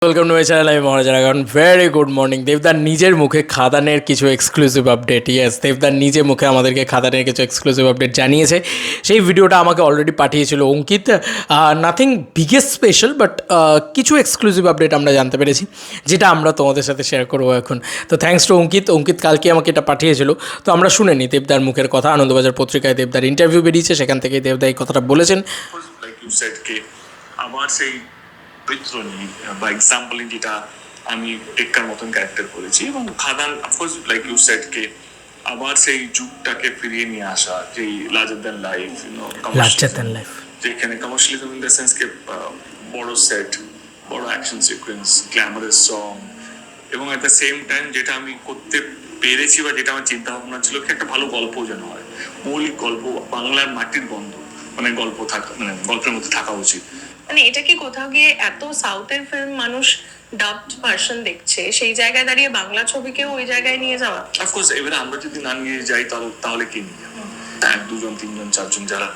Welcome to my channel. আমি মহারাজার এখন very good morning. দেবদার নিজের মুখে খাদানের কিছু এক্সক্লুসিভ আপডেট, ইয়েস, দেবদার নিজের মুখে আমাদেরকে খাদানের কিছু এক্সক্লুসিভ আপডেট জানিয়েছে। সেই ভিডিওটা আমাকে অলরেডি পাঠিয়েছিল অঙ্কিত। নাথিং বিগেস্ট স্পেশাল, বাট কিছু এক্সক্লুসিভ আপডেট আমরা জানতে পেরেছি, যেটা আমরা তোমাদের সাথে শেয়ার করবো এখন। তো থ্যাঙ্কস টু অঙ্কিত। অঙ্কিত কালকে আমাকে এটা পাঠিয়েছিল, তো আমরা শুনে নিই দেবদার মুখের কথা। আনন্দবাজার পত্রিকায় দেবদার ইন্টারভিউ বেরিয়েছে, সেখান থেকে দেবদা এই কথাটা বলেছেন। আমার সেই বৈতরণী বা এক্সাম্পলিং যেটা আমি টেক্কার মতন ক্যারেক্টার করেছি, এবং খাদান অফকোর্স লাইক ইউ সেড কে আবার সেই যুগটাকে ফিরিয়ে নিয়ে আসা, যে লার্জার দ্যান লাইফ, যেখানে কমার্শিয়ালিজম ইন দ্য সেন্স কে বড় সেট, বড় অ্যাকশন সিকোয়েন্স, গ্ল্যামারাস সং, এবং এট দ্য সেম টাইম যেটা আমি করতে পেরেছি বা যেটা আমার চিন্তা ভাবনা ছিল কি একটা ভালো গল্প যেন হয়, মৌলিক গল্প, বাংলার মাটির গন্ধ, মানে গল্প থাকা, মানে গল্পের মধ্যে থাকা উচিত। মানে এটা কি কোথাও গিয়ে এত সাউথের ফিল্ম মানুষ ডাবড ভার্সন দেখছে, সেই জায়গায় দাঁড়িয়ে বাংলা ছবিকেও ওই জায়গায় নিয়ে যাওয়া? অফকোর্স এবারে আমরা যদি না নিয়ে যাই তাহলে কে নিয়ে যাবে? এক দুজন তিনজন চারজন যারা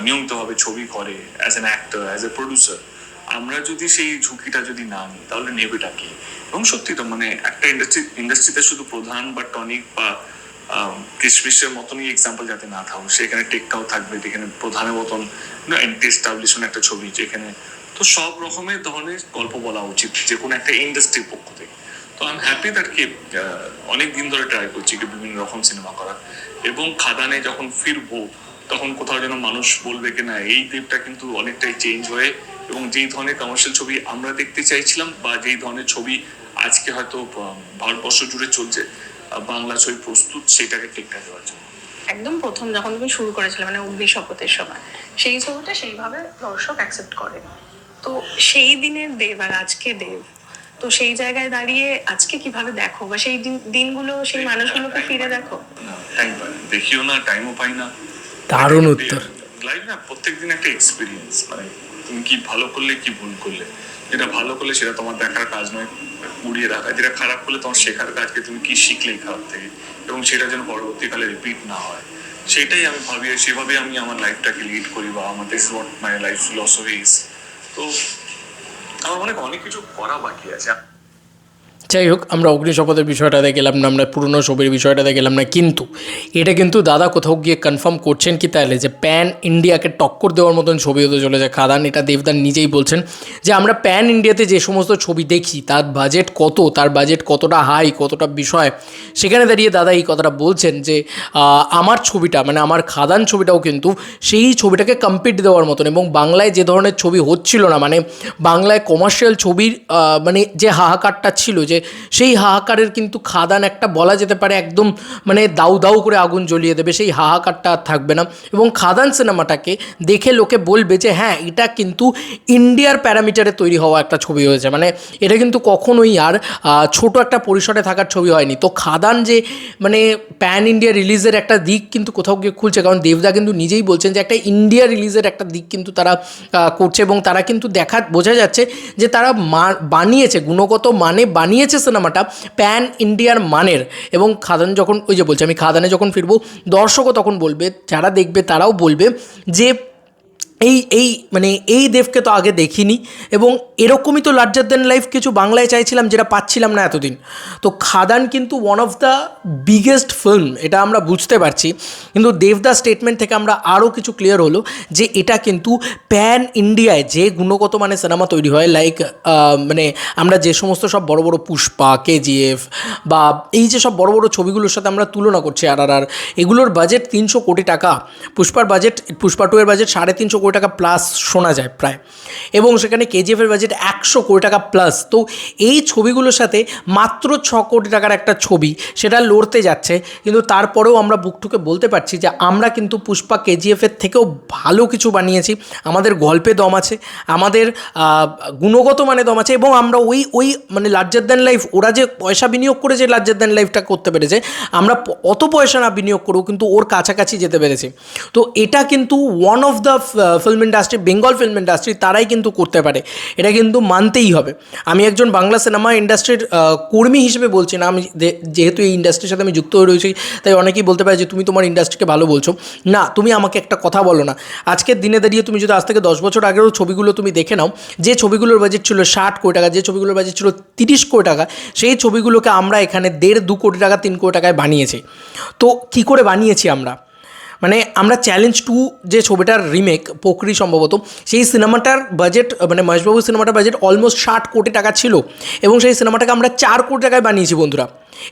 নিয়মিতভাবে ছবি করে as an actor, as a producer, আমরা যদি সেই ঝুঁকিটা যদি না নিই তাহলে নেবেটা কি? এবং সত্যি তো মানে একটা ইন্ডাস্ট্রিতে শুধু প্রধান বা টনিক বা কিশমিশের মতনই এক্সাম্পল যাতে না থাকুক, সেখানে টেকটাও থাকবে, যেখানে প্রধানের মতন এস্টাবলিশমেন্ট একটা ছবি, যেখানে তো সব রকমের ধরনের গল্প বলা উচিত যে কোনো একটা ইন্ডাস্ট্রির পক্ষ থেকে। তো আমি হ্যাপি দ্যাট কি অনেক দিন ধরে ট্রাই করছি কি বিভিন্ন রকম সিনেমা করা, এবং খাদানে যখন ফিরবো তখন কোথাও যেন মানুষ বলবে কি না এই দ্বীপটা কিন্তু অনেকটাই চেঞ্জ হয়ে, এবং যেই ধরনের কমার্শিয়াল ছবি আমরা দেখতে চাইছিলাম বা যেই ধরনের ছবি আজকে হয়তো ভারতবর্ষ জুড়ে চলছে, বাংলা ছবি প্রস্তুত সেটাকে টেক্কা দেওয়ার জন্য। একদম প্রথম যখন তুমি শুরু করেছিলে মানে অগ্নি শপথের সময়, সেই ছবিটা সেইভাবে দর্শক অ্যাকসেপ্ট করে, তো সেই দিনের দেব আর আজকে দেব, তো সেই জায়গায় দাঁড়িয়ে আজকে কিভাবে দেখো, বা সেই দিনগুলো, সেই মানুষগুলোকে ফিরে দেখো? দেখিও না, টাইমও পাই না। দারুণ উত্তর। লাইফ না প্রত্যেকদিন একটা এক্সপিরিয়েন্স, মানে তুমি কি ভালো করলে কি ভুল করলে, যেটা ভালো করলে সেটা তোমার দেখার কাজ নয়, উড়িয়ে রাখা, যেটা খারাপ করলে তোমার শেখার কাজকে তুমি কি শিখলে খারাপ থেকে, এবং সেটা যেন পরবর্তীকালে রিপিট না হয়, সেটাই আমি ভাবি, সেভাবে আমি আমার লাইফটাকে লিড করি, বা আমার this what my life philosophy is. তো আমার অনেক কিছু করা বাকি আছে। যাই হোক, আমরা অগ্নিশপথের বিষয়টাতে গেলাম না, আমরা পুরনো ছবির বিষয়টাতে গেলাম না, কিন্তু এটা কিন্তু দাদা কোথাও গিয়ে কনফার্ম করছেন কি তাহলে যে প্যান ইন্ডিয়াকে টক্কর দেওয়ার মতন ছবি হতে চলেছে খাদান। এটা দেবদান নিজেই বলছেন যে আমরা প্যান ইন্ডিয়াতে যে সমস্ত ছবি দেখি তার বাজেট কত, তার বাজেট কতটা হাই, কতটা বিষয়, সেখানে দাঁড়িয়ে দাদা এই কথাটা বলছেন যে আমার ছবিটা, মানে আমার খাদান ছবিটাও কিন্তু সেই ছবিটাকে কম্পিট দেওয়ার মতন, এবং বাংলায় যে ধরনের ছবি হচ্ছিল না, মানে বাংলায় কমার্শিয়াল ছবির মানে যে হাহাকারটা ছিল, যে সেই হাহাকারের কিন্তু খাদান একটা বলা যেতে পারে একদম মানে দাউ দাউ করে আগুন জ্বলিয়ে দেবে, সেই হাহাকারটা আর থাকবে না, এবং খাদান সিনেমাটাকে দেখে লোকে বলবে যে হ্যাঁ এটা কিন্তু ইন্ডিয়ার প্যারামিটারে তৈরি হওয়া একটা ছবি হয়েছে, মানে এটা কিন্তু কখনোই আর ছোট একটা পরিসরে থাকার ছবি হয়নি। তো খাদান যে মানে প্যান ইন্ডিয়া রিলিজের একটা দিক কিন্তু কোথাও গিয়ে খুলছে, কারণ দেবদা কিন্তু নিজেই বলছেন যে একটা ইন্ডিয়া রিলিজের একটা দিক কিন্তু তারা করছে, এবং তারা কিন্তু বোঝা যাচ্ছে যে তারা বানিয়েছে, গুণগত মানে বানিয়েছে সিনেমাটা প্যান ইন্ডিয়ার মানের। এবং খাদান যখন, ওই যে বলছে আমি খাদানে যখন ফিরবো, দর্শকও তখন বলবে, যারা দেখবে তারাও বলবে যে এই দেবকে তো আগে দেখিনি, এবং এরকমই তো লার্জার দ্যান লাইফ কিছু বাংলায় চাইছিলাম যেটা পাচ্ছিলাম না এতদিন। তো খাদান কিন্তু one of the biggest film, এটা আমরা বুঝতে পারছি, কিন্তু দেবদা স্টেটমেন্ট থেকে আমরা আরও কিছু ক্লিয়ার হলো যে এটা কিন্তু প্যান ইন্ডিয়ায় যে গুণগত মানে সিনেমা তৈরি হয়, লাইক মানে আমরা যে সমস্ত সব বড় বড় পুষ্পা, কেজিএফ বা এই যে সব বড় বড় ছবিগুলোর সাথে আমরা তুলনা করছি, আর এগুলোর বাজেট 300 কোটি টাকা, পুষ্পার বাজেট, পুষ্পা 2 এর বাজেট 350 কোটি টাকা প্লাস শোনা যায় প্রায়, এবং সেখানে কেজিএফের বাজেট 100 কোটি টাকা প্লাস। তো এই ছবিগুলোর সাথে মাত্র 6 কোটি টাকার একটা ছবি সেটা লড়তে যাচ্ছে, কিন্তু তারপরেও আমরা বুকটুকে বলতে পারছি যে আমরা কিন্তু পুষ্পা কেজিএফের থেকেও ভালো কিছু বানিয়েছি, আমাদের গল্পে দম আছে, আমাদের গুণগত মানে দম আছে, এবং আমরা ওই মানে লার্জার দ্যান লাইফ, ওরা যে পয়সা বিনিয়োগ করে যে লার্জার দ্যান লাইফটা করতে পেরেছে, আমরা অত পয়সা না বিনিয়োগ করেও কিন্তু ওর কাছাকাছি যেতে পেরেছি। তো এটা কিন্তু one of the film industry, Bengal film industry, তারাই কিন্তু করতে পারে, এটা কিন্তু মানতেই হবে। আমি একজন বাংলা সিনেমা ইন্ডাস্ট্রির কর্মী হিসেবে বলছি না, আমি যেহেতু এই ইন্ডাস্ট্রির সাথে আমি যুক্ত হয়ে রয়েছি, তাই অনেকেই বলতে পারে যে তুমি তোমার ইন্ডাস্ট্রিকে ভালো বলছো। না, তুমি আমাকে একটা কথা বলো না, আজকের দিনে দাঁড়িয়ে তুমি যদি আজ থেকে 10 বছর আগেও ছবিগুলো তুমি দেখে নাও, যে ছবিগুলোর বাজেট ছিল 60 কোটি টাকা, যে ছবিগুলোর বাজেট ছিল 30 কোটি টাকা, সেই ছবিগুলোকে আমরা এখানে 1.5-2 কোটি টাকা, 3 কোটি টাকায় বানিয়েছি। তো কী করে বানিয়েছি আমরা? মানে আমরা চ্যালেঞ্জ 2 যে ছবিটার রিমেক, পোকরি সম্ভবত, সেই সিনেমাটার বাজেট, মানে মহেশবাবুর সিনেমাটার বাজেট অলমোস্ট 60 কোটি টাকা ছিল, এবং সেই সিনেমাটাকে আমরা 4 কোটি টাকায় বানিয়েছি বন্ধুরা।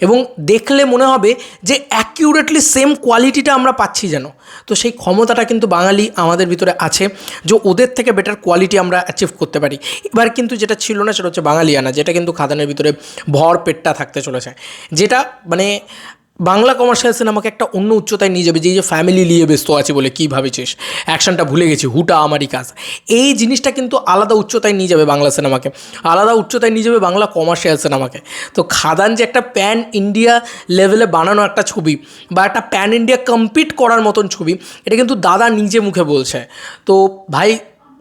এবং দেখলে মনে হবে যে অ্যাকিউরেটলি সেম কোয়ালিটিটা আমরা পাচ্ছি যেন। তো সেই ক্ষমতাটা কিন্তু বাঙালি আমাদের ভিতরে আছে, যে ওদের থেকে বেটার কোয়ালিটি আমরা অ্যাচিভ করতে পারি। এবার কিন্তু যেটা ছিল না সেটা হচ্ছে বাঙালিয়ানা, যেটা কিন্তু খাদানের ভিতরে ভর পেটটা থাকতে চলেছে, যেটা মানে বাংলা কমার্শিয়াল সিনেমাকে একটা অন্য উচ্চতায় নিয়ে যাবে। যে ফ্যামিলি নিয়ে ব্যস্ত আছে বলে কী ভাবেছিস, অ্যাকশনটা ভুলে গেছি, হুটা আমারই কাজ, এই জিনিসটা কিন্তু আলাদা উচ্চতায় নিয়ে যাবে বাংলা সিনেমাকে, আলাদা উচ্চতায় নিয়ে যাবে বাংলা কমার্শিয়াল সিনেমাকে। তো খাদান যে একটা প্যান ইন্ডিয়া লেভেলে বানানো একটা ছবি, বা একটা প্যান ইন্ডিয়া কম্পিট করার মতন ছবি, এটা কিন্তু দাদা নিজে মুখে বলছে। তো ভাই,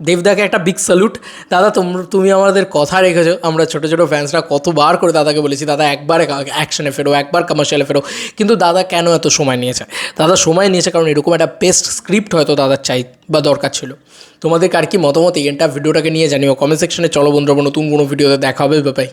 দেবদাকে একটা বিগ স্যালুট। দাদা, তুমি আমাদের কথা রেখেছো। আমরা ছোটো ছোটো ফ্যান্সরা কতবার করে দাদাকে বলেছি, দাদা একবার অ্যাকশনে ফেরো, একবার কমার্শিয়ালে ফেরো, কিন্তু দাদা কেন এত সময় নিয়েছে? দাদা সময় নিয়েছে কারণ এরকম একটা বেস্ট স্ক্রিপ্ট হয়তো দাদার চাই বা দরকার ছিল। তোমাদের কার কি মতামত এই ভিডিওটাকে নিয়ে জানিও কমেন্ট সেকশনে। চলো বন্ধুরা, নতুন কোনো ভিডিওতে দেখা হবে, বাই।